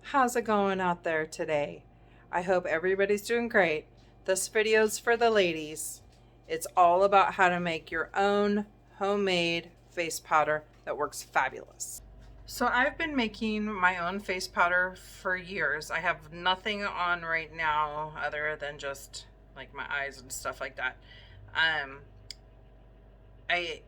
How's it going out there today? I hope everybody's doing great. This video's for the ladies. It's all about how to make your own homemade face powder that works fabulous. So I've been making my own face powder for years. I have nothing on right now other than just like my eyes and stuff like that. Um, I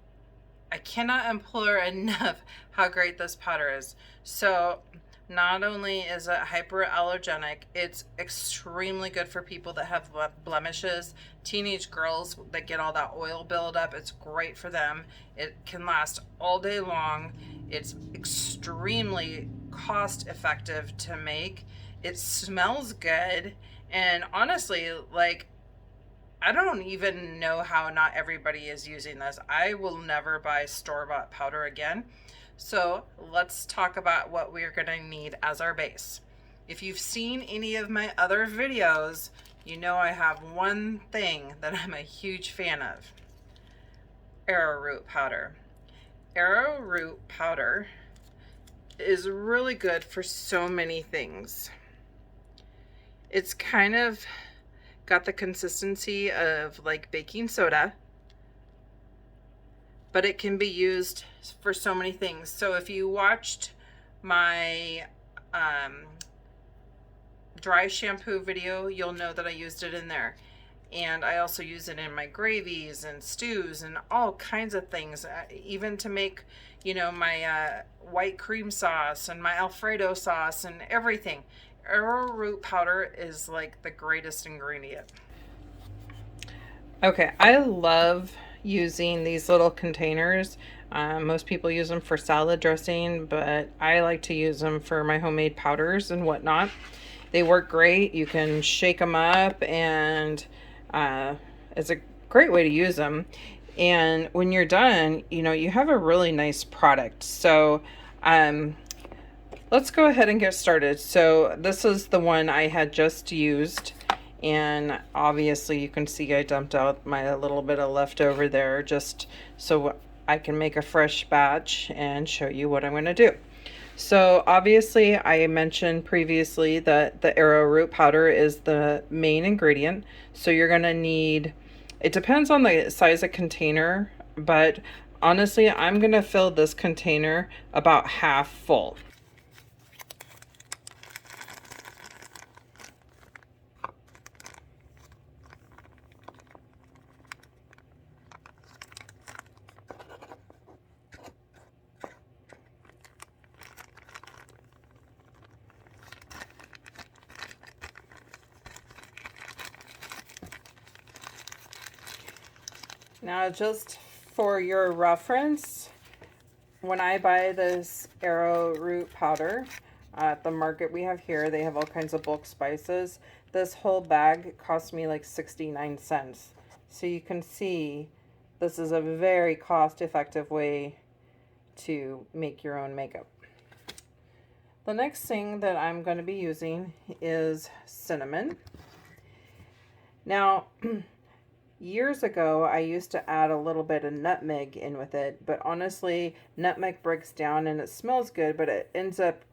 I cannot implore enough how great this powder is. So not only is it hyperallergenic, it's extremely good for people that have blemishes, teenage girls that get all that oil buildup. It's great for them. It can last all day long. It's extremely cost effective to make. It smells good. And honestly, like, I don't even know how not everybody is using this. I will never buy store-bought powder again. So let's talk about what we're going to need as our base. If you've seen any of my other videos, you know I have one thing that I'm a huge fan of. Arrowroot powder. Arrowroot powder is really good for so many things. It's kind of got the consistency of like baking soda, but it can be used for so many things. So if you watched my dry shampoo video, you'll know that I used it in there. And I also use it in my gravies and stews and all kinds of things, even to make, you know, my white cream sauce and my Alfredo sauce and everything. Arrowroot powder is like the greatest ingredient. Okay, I love using these little containers. Most people use them for salad dressing, but I like to use them for my homemade powders and whatnot. They work great. You can shake them up, and it's a great way to use them. And when you're done, you know, you have a really nice product. So let's go ahead and get started. So this is the one I had just used. And obviously you can see I dumped out my little bit of leftover there just so I can make a fresh batch and show you what I'm going to do. So obviously I mentioned previously that the arrowroot powder is the main ingredient. So you're going to need, it depends on the size of container, but honestly I'm going to fill this container about half full. Now, just for your reference, when I buy this arrowroot powder at the market we have here, they have all kinds of bulk spices. This whole bag cost me like 69 cents. So you can see this is a very cost-effective way to make your own makeup. The next thing that I'm going to be using is cinnamon. Now, years ago, I used to add a little bit of nutmeg in with it, but honestly, nutmeg breaks down and it smells good, but it ends up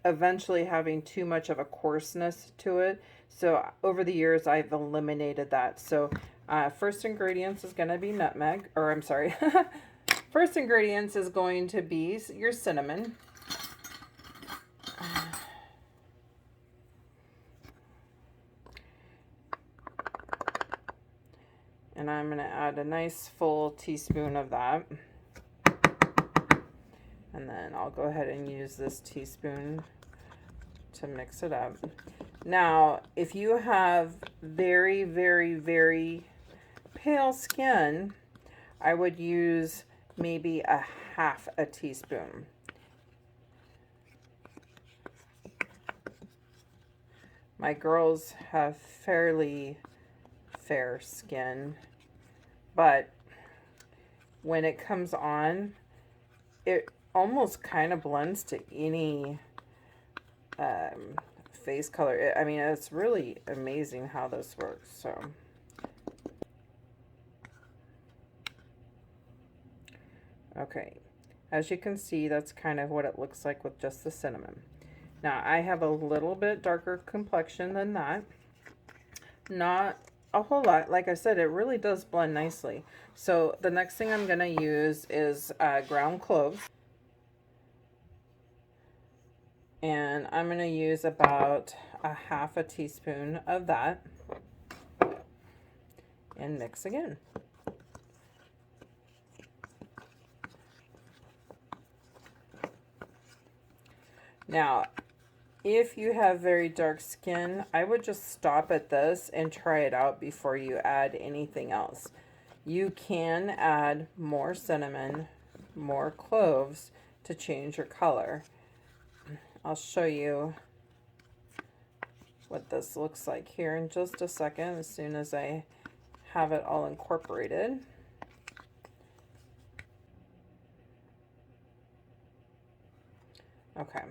eventually having too much of a coarseness to it. So over the years, I've eliminated that. So first ingredients is going to be nutmeg, or I'm sorry, first ingredients is going to be your cinnamon. And I'm going to add a nice full teaspoon of that. And then I'll go ahead and use this teaspoon to mix it up. Now, if you have very, very, very pale skin, I would use maybe a half a teaspoon. My girls have fairly fair skin, but when it comes on, it almost kind of blends to any face color. I mean, it's really amazing how this works. So okay, as you can see, that's kind of what it looks like with just the cinnamon. Now I have a little bit darker complexion than that. Not a whole lot. Like I said, it really does blend nicely. So the next thing I'm going to use is ground cloves. And I'm going to use about a half a teaspoon of that. And mix again. Now, if you have very dark skin, I would just stop at this and try it out before you add anything else. You can add more cinnamon, more cloves to change your color. I'll show you what this looks like here in just a second, as soon as I have it all incorporated. Okay,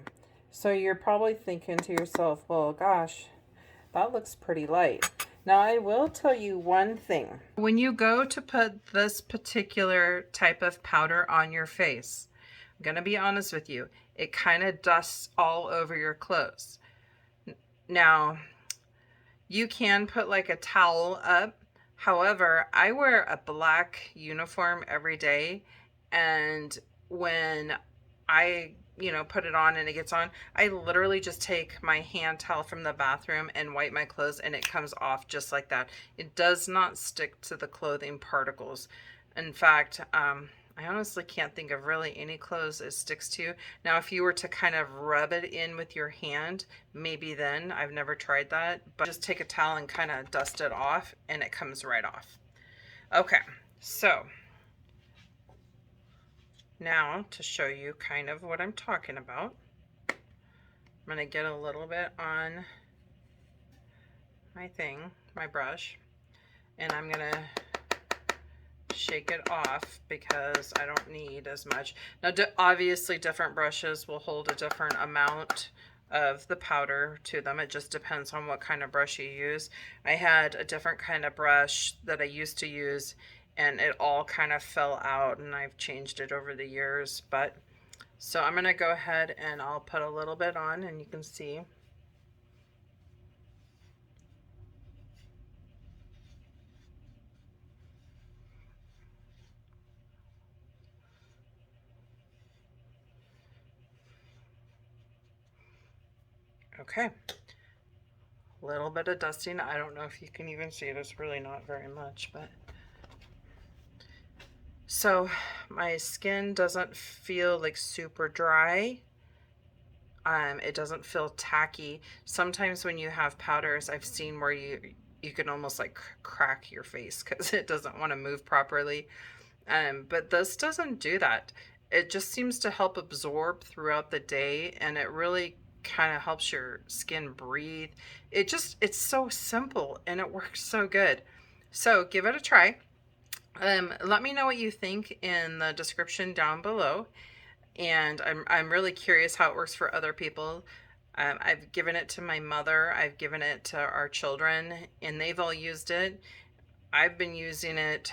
so you're probably thinking to yourself, well, gosh, that looks pretty light. Now, I will tell you one thing. When you go to put this particular type of powder on your face, I'm going to be honest with you, it kind of dusts all over your clothes. Now, you can put like a towel up. However, I wear a black uniform every day, and when I put it on and it gets on, I literally just take my hand towel from the bathroom and wipe my clothes, and it comes off just like that. It does not stick to the clothing particles. In fact, I honestly can't think of really any clothes it sticks to. Now, if you were to kind of rub it in with your hand, maybe then. I've never tried that, but just take a towel and kind of dust it off and it comes right off. Okay, so now to show you kind of what I'm talking about, I'm going to get a little bit on my brush, and I'm going to shake it off because I don't need as much. Now, obviously different brushes will hold a different amount of the powder to them. It just depends on what kind of brush you use. I had a different kind of brush that I used to use, and it all kind of fell out, and I've changed it over the years. But so I'm going to go ahead and I'll put a little bit on, and you can see. Okay, a little bit of dusting. I don't know if you can even see it. It's really not very much, but so my skin doesn't feel like super dry. It doesn't feel tacky. Sometimes when you have powders, I've seen where you can almost like crack your face because it doesn't want to move properly. But this doesn't do that. It just seems to help absorb throughout the day, and it really kind of helps your skin breathe. It's so simple and it works so good. So give it a try. Let me know what you think in the description down below. And I'm really curious how it works for other people. I've given it to my mother, I've given it to our children, and they've all used it. I've been using it,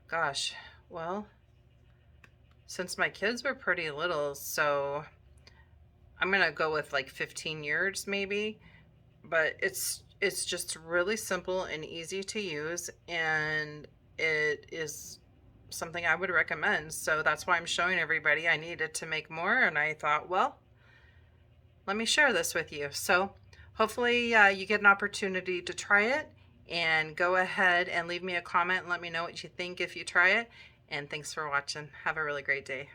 gosh, well, since my kids were pretty little, so I'm gonna go with like 15 years maybe. But it's just really simple and easy to use, and it is something I would recommend. So that's why I'm showing everybody. I needed to make more, and I thought, well, let me share this with you. So hopefully you get an opportunity to try it, and go ahead and leave me a comment and let me know what you think if you try it. And thanks for watching. Have a really great day.